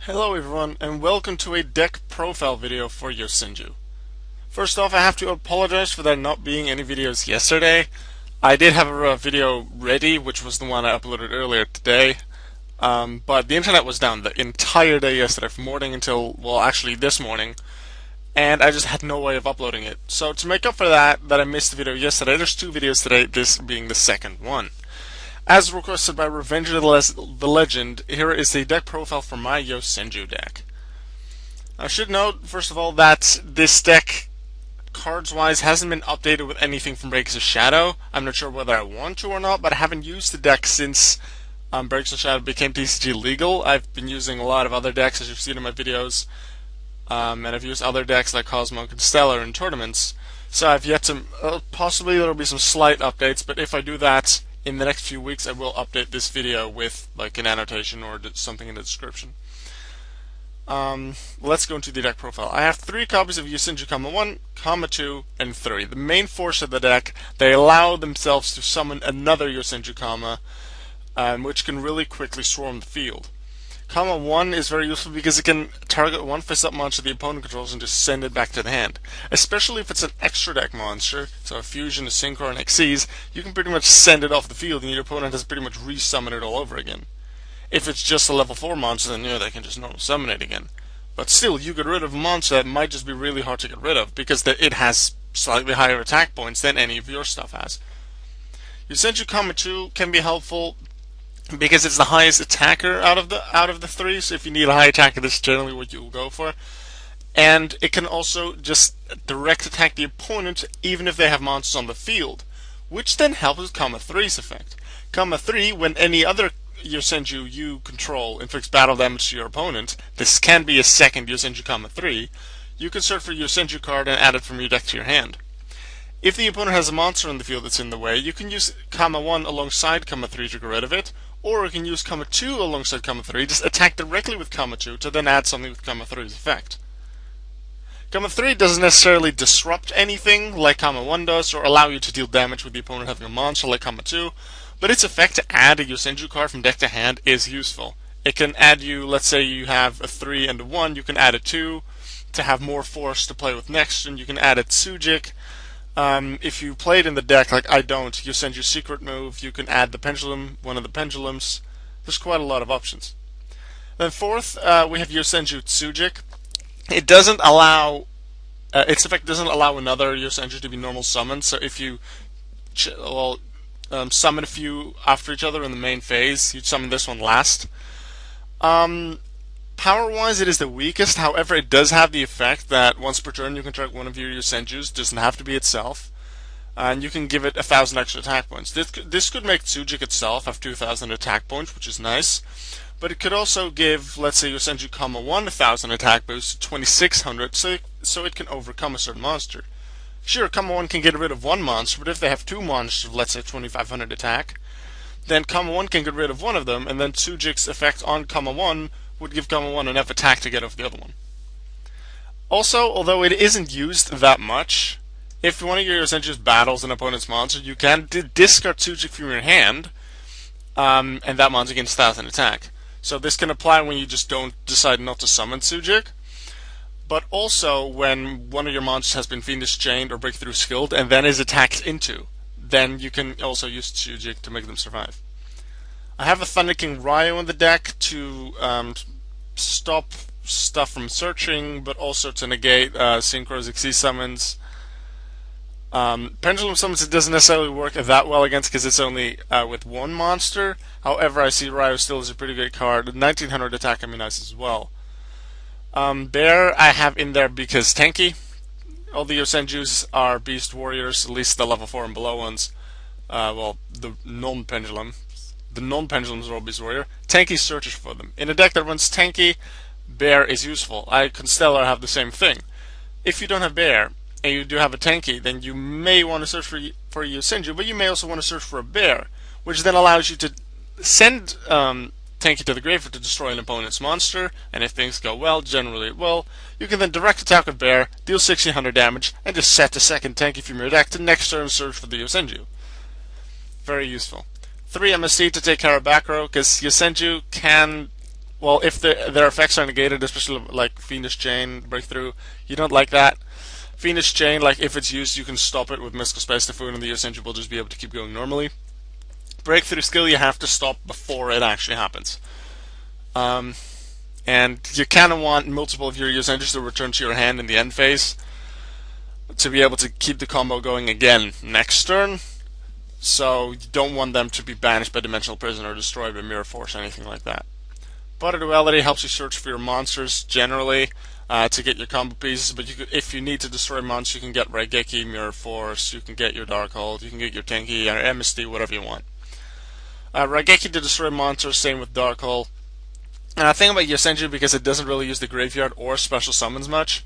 Hello everyone, and welcome to a deck profile video for Yosenju. First off, I have to apologize for there not being any videos yesterday. I did have a video ready, which was the one I uploaded earlier today, but the internet was down the entire day yesterday, from morning until, well, actually this morning, and I just had no way of uploading it. So to make up for that I missed the video yesterday, there's two videos today, this being the second one. As requested by Revenge of the Legend, here is the deck profile for my Yosenju deck. I should note, first of all, that this deck, cards-wise, hasn't been updated with anything from Breaks of Shadow. I'm not sure whether I want to or not, but I haven't used the deck since Breaks of Shadow became TCG legal. I've been using a lot of other decks, as you've seen in my videos, and I've used other decks like Cosmo and Stellar in tournaments. So I've yet to, possibly there will be some slight updates, but if I do that in the next few weeks, I will update this video with like an annotation or something in the description. Let's go into the deck profile. I have 3 copies of Yosenju, 1, 2, and 3. The main force of the deck, they allow themselves to summon another Yosenju, which can really quickly swarm the field. 1 is very useful because it can target one face-up monster the opponent controls and just send it back to the hand. Especially if it's an extra deck monster, so a Fusion, a Synchro, and Xyz, you can pretty much send it off the field and your opponent has pretty much re-summon it all over again. If it's just a level 4 monster, then they can just normal summon it again. But still, you get rid of a monster that might just be really hard to get rid of because it has slightly higher attack points than any of your stuff has. Yosenju, 2 can be helpful because it's the highest attacker out of the 3, so if you need a high attacker, this is generally what you'll go for. And it can also just direct attack the opponent even if they have monsters on the field, which then helps with 3's effect. 3, when any other Yosenju you control inflicts battle damage to your opponent, this can be a second Yosenju, 3, you can search for Yosenju card and add it from your deck to your hand. If the opponent has a monster on the field that's in the way, you can use 1 alongside 3 to get rid of it, or you can use 2 alongside 3, just attack directly with 2 to then add something with 3's effect. 3 doesn't necessarily disrupt anything like 1 does, or allow you to deal damage with the opponent having a monster like 2, but its effect to add a Yosenju card from deck to hand is useful. It can add you, let's say you have a 3 and a 1, you can add a 2 to have more force to play with next, and you can add a Tsujik. If you play it in the deck, like I don't, Yosenju secret move, you can add the pendulum, one of the pendulums. There's quite a lot of options. Then fourth, we have Yosenju Tsujik. It doesn't allow, its effect doesn't allow another Yosenju to be normal summoned, so if you summon a few after each other in the main phase, you'd summon this one last. Power-wise, it is the weakest. However, it does have the effect that once per turn you can track one of your Yosenjus. Doesn't have to be itself, and you can give it 1,000 extra attack points. This could make Tsujik itself have 2,000 attack points, which is nice. But it could also give, let's say, Yosenju, 1, 1,000 attack boost to 2,600, so it can overcome a certain monster. Sure, 1 can get rid of one monster, but if they have 2 monsters, let's say 2,500 attack, then 1 can get rid of one of them, and then Tsujik's effect on 1 would give 1 enough attack to get off the other one. Also, although it isn't used that much, if one of your Yosenjus battles an opponent's monster, you can discard Tsujik from your hand, and that monster gains 1,000 attack. So this can apply when you just don't decide not to summon Tsujik, but also when one of your monsters has been Fiendish Chained or Breakthrough Skilled and then is attacked into, then you can also use Tsujik to make them survive. I have a Thunder King Rai-Oh in the deck to stop stuff from searching, but also to negate Synchro's Xyz summons. Pendulum summons it doesn't necessarily work that well against because it's only with one monster. However, I see Rai-Oh still is a pretty good card. 1900 attack can be nice as well. Bear I have in there because tanky. All the Yosenjus are Beast Warriors, at least the level 4 and below ones. The non-pendulum. The non-pendulums are all Beast Warrior. Tanky searches for them. In a deck that runs tanky, Bear is useful. I can Stellar have the same thing. If you don't have Bear, and you do have a tanky, then you may want to search for a Yosenju, but you may also want to search for a Bear, which then allows you to send tanky to the graveyard to destroy an opponent's monster, and if things go well, generally it will, you can then direct attack with Bear, deal 1600 damage, and just set the second tanky from your deck to next turn search for the Yosenju. Very useful. 3 MST to take care of back row, because Yosenju can well, if their effects are negated, especially like Fiendish Chain, Breakthrough, you don't like that. Fiendish Chain, like if it's used, you can stop it with Mystical Space Typhoon, and the Yosenju will just be able to keep going normally. Breakthrough skill, you have to stop before it actually happens. Um, and you kind of want multiple of your Yosenjus to return to your hand in the end phase to be able to keep the combo going again next turn. So you don't want them to be banished by Dimensional Prison or destroyed by Mirror Force or anything like that. Butter Duality helps you search for your monsters generally to get your combo pieces, but if you need to destroy monsters, you can get Raigeki, Mirror Force, you can get your Darkhold, you can get your Tenki, or MSD, whatever you want. Raigeki to destroy monsters, same with Darkhold. And I think about Yosenju because it doesn't really use the graveyard or special summons much.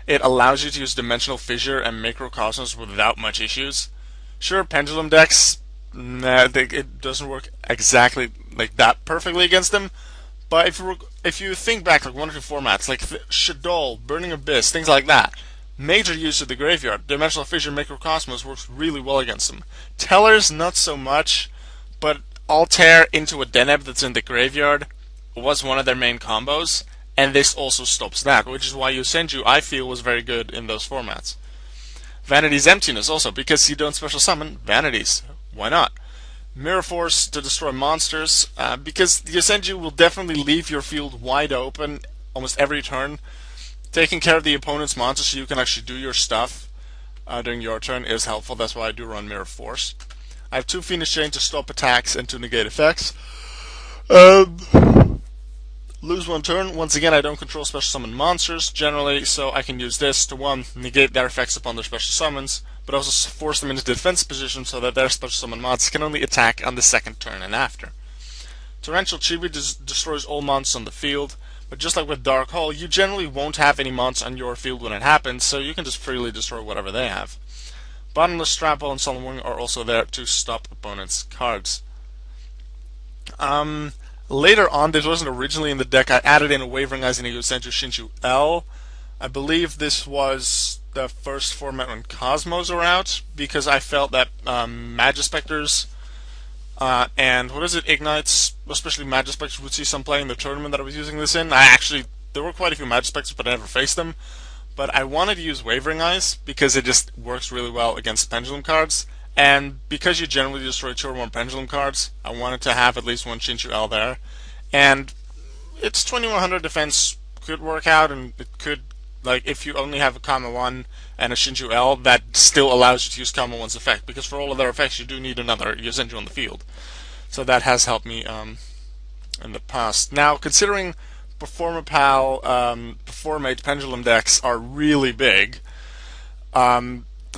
It allows you to use Dimensional Fissure and Macrocosmos without much issues. Sure, Pendulum decks, it doesn't work exactly like that perfectly against them, but if you think back like one or two formats, like Shadol, Burning Abyss, things like that, major use of the graveyard, Dimensional Fissure, Macrocosmos works really well against them. Tellers, not so much, but Altair into a Deneb that's in the graveyard was one of their main combos, and this also stops that, which is why Yosenju, I feel, was very good in those formats. Vanity's Emptiness also, because you don't special summon Vanities. Why not? Mirror Force to destroy monsters, because Yosenju will definitely leave your field wide open almost every turn. Taking care of the opponent's monsters so you can actually do your stuff during your turn is helpful. That's why I do run Mirror Force. I have 2 Fiendish Chain to stop attacks and to negate effects. Lose 1 turn. Once again, I don't control special summon monsters generally, so I can use this to 1, negate their effects upon their special summons, but also force them into defense position so that their special summon monsters can only attack on the second turn and after. Torrential Chibi destroys all monsters on the field, but just like with Dark Hole, you generally won't have any monsters on your field when it happens, so you can just freely destroy whatever they have. Bottomless Strapple and Solemn Wing are also there to stop opponents' cards. Later on, this wasn't originally in the deck, I added in a Wavering Eyes and a Yosenju Shinshu L. I believe this was the first format when Cosmos were out, because I felt that Magispectors and Ignites, especially Magispectors, would see some play in the tournament that I was using this in. There were quite a few Magispectors, but I never faced them. But I wanted to use Wavering Eyes because it just works really well against Pendulum cards. And because you generally destroy 2 or more Pendulum cards, I wanted to have at least 1 Shinshu L there. And its 2100 defense could work out, and it could, like, if you only have a Kama 1 and a Shinshu L, that still allows you to use Kama 1's effect, because for all of their effects you do need another Yosenju on the field. So that has helped me in the past. Now, considering Performapal, Performate Pendulum decks are really big,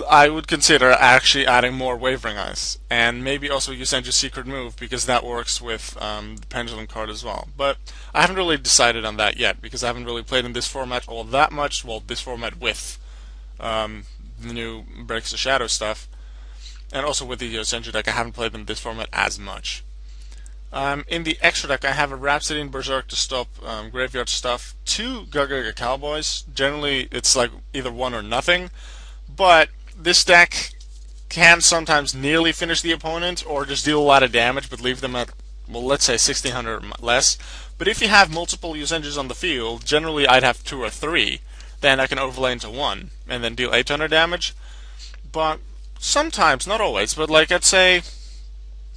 I would consider actually adding more Wavering Eyes, and maybe also Yosenju's Secret Move, because that works with the Pendulum card as well. But I haven't really decided on that yet, because I haven't really played in this format all that much. Well, this format with the new Breaks the Shadow stuff, and also with the Yosenju deck, I haven't played in this format as much. In the extra deck, I have a Rhapsody and Berserk to stop graveyard stuff, 2 Gagaga Cowboys. Generally, it's like either 1 or nothing, but this deck can sometimes nearly finish the opponent or just deal a lot of damage but leave them at, well, let's say 1600 or less. But if you have multiple Yosenjus on the field, generally I'd have 2 or 3, then I can overlay into 1 and then deal 800 damage. But sometimes, not always, but like I'd say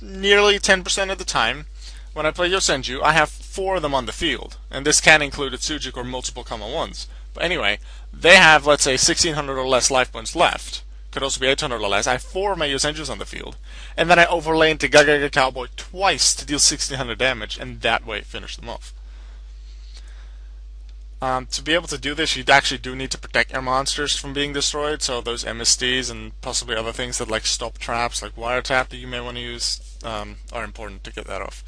nearly 10% of the time, when I play Yosenju, I have 4 of them on the field, and this can include a Tsujuk or multiple Kama 1s. But anyway, they have, let's say, 1600 or less life points left. Could also be 800 or less. I have 4 of my Yosenjus on the field, and then I overlay into Gagaga Cowboy twice to deal 1600 damage, and that way finish them off. To be able to do this, you actually do need to protect your monsters from being destroyed, so those MSDs and possibly other things that like stop traps, like Wiretap that you may want to use, are important to get that off.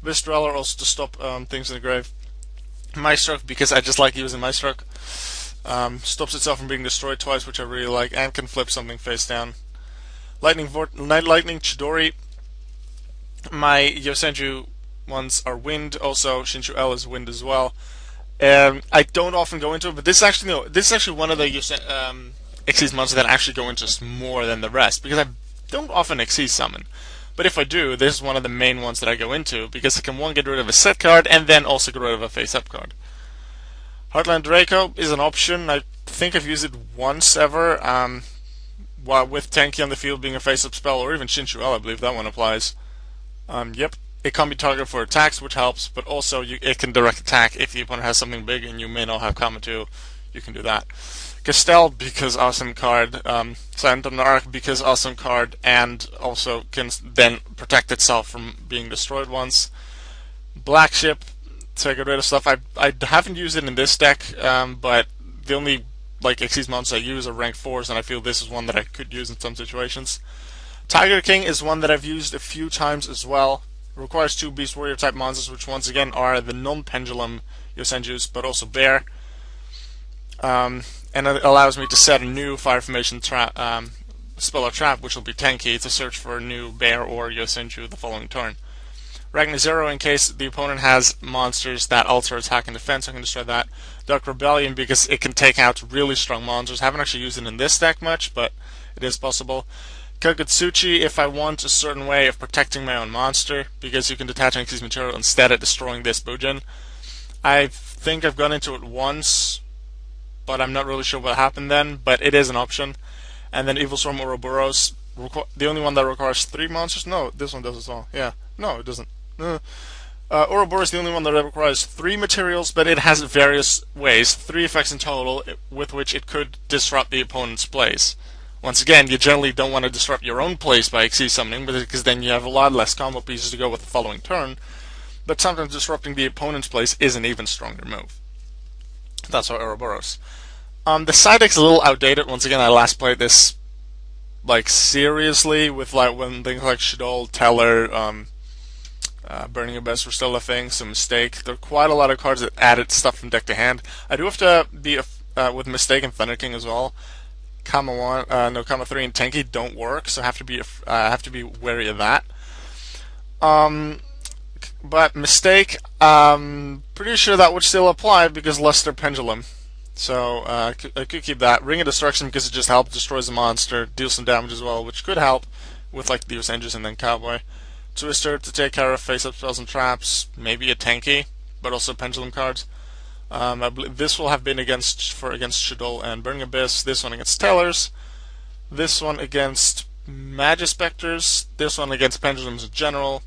Abyss Dweller also to stop things in the grave. Maestroke, because I just like using Maestroke. Stops itself from being destroyed twice, which I really like, and can flip something face down. Lightning Chidori. My Yosenju ones are wind, also Shinshu L is wind as well. I don't often go into it, but this is actually one of the Xyz monsters that actually go into more than the rest, because I don't often Xyz summon. But if I do, this is one of the main ones that I go into because I can one get rid of a set card and then also get rid of a face-up card. Heartland Draco is an option. I think I've used it once ever, while with Tenki on the field being a face-up spell, or even Shinchuel, I believe that one applies. Yep. It can be targeted for attacks, which helps, but also it can direct attack if the opponent has something big and you may not have Kama 2. You can do that. Castell, because awesome card. Silent Arc, because awesome card, and also can then protect itself from being destroyed once. Black Ship, to get rid of stuff. I haven't used it in this deck, but the only Xyz monsters I use are rank 4s, and I feel this is one that I could use in some situations. Tiger King is one that I've used a few times as well. It requires 2 Beast Warrior type monsters, which once again are the non-pendulum Yosenjus, but also Bear. And it allows me to set a new Fire Formation spell or trap, which will be Tenki, to search for a new Bear or Yosenju the following turn. Ragnar Zero, in case the opponent has monsters that alter attack and defense, I can destroy that. Dark Rebellion, because it can take out really strong monsters. I haven't actually used it in this deck much, but it is possible. Kagutsuchi, if I want a certain way of protecting my own monster, because you can detach an Xyz material instead of destroying this Bujin. I think I've gone into it once, but I'm not really sure what happened then, but it is an option. And then Evil Storm Ouroboros, the only one that requires 3 monsters? No, this one does as well. Yeah, no, it doesn't. Ouroboros is the only one that requires 3 materials, but it has various ways, 3 effects in total, with which it could disrupt the opponent's plays. Once again, you generally don't want to disrupt your own plays by Xyz summoning, because then you have a lot less combo pieces to go with the following turn. But sometimes disrupting the opponent's plays is an even stronger move. That's how Ouroboros. The side deck's a little outdated. Once again, I last played this seriously with when things like Shadol, Teller, Burning Abyss were still a thing. So Mistake. There are quite a lot of cards that added stuff from deck to hand. I do have to be with Mistake and Thunder King as well. Kama 3 and Tenki don't work, so I have to be wary of that. But Mistake, pretty sure that would still apply because Luster Pendulum. So I could keep that. Ring of Destruction because it just helps destroys a monster, deals some damage as well, which could help with the Yosenjus and then Cowboy. Twister to take care of face-up spells and traps, maybe a Tenki, but also Pendulum cards. I believe this will have been against Shadol and Burning Abyss. This one against Tellers. This one against Magispectors. This one against Pendulums in general.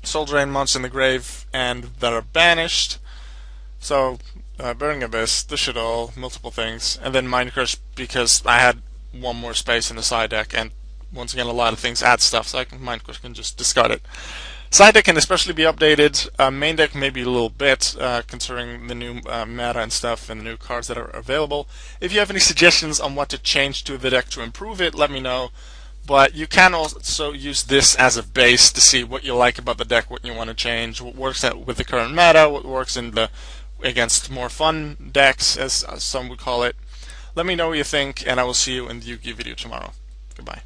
Soul Drain monsters in the grave and that are banished. So Burning Abyss, the Shadol, multiple things, and then Mind Crush because I had one more space in the side deck, and once again a lot of things add stuff, so Mind Crush can just discard it. Side deck can especially be updated. Main deck maybe a little bit, considering the new meta and stuff and the new cards that are available. If you have any suggestions on what to change to the deck to improve it, let me know. But you can also use this as a base to see what you like about the deck, what you want to change, what works with the current meta, what works against more fun decks, as some would call it. Let me know what you think, and I will see you in the Yu-Gi-Oh video tomorrow. Goodbye.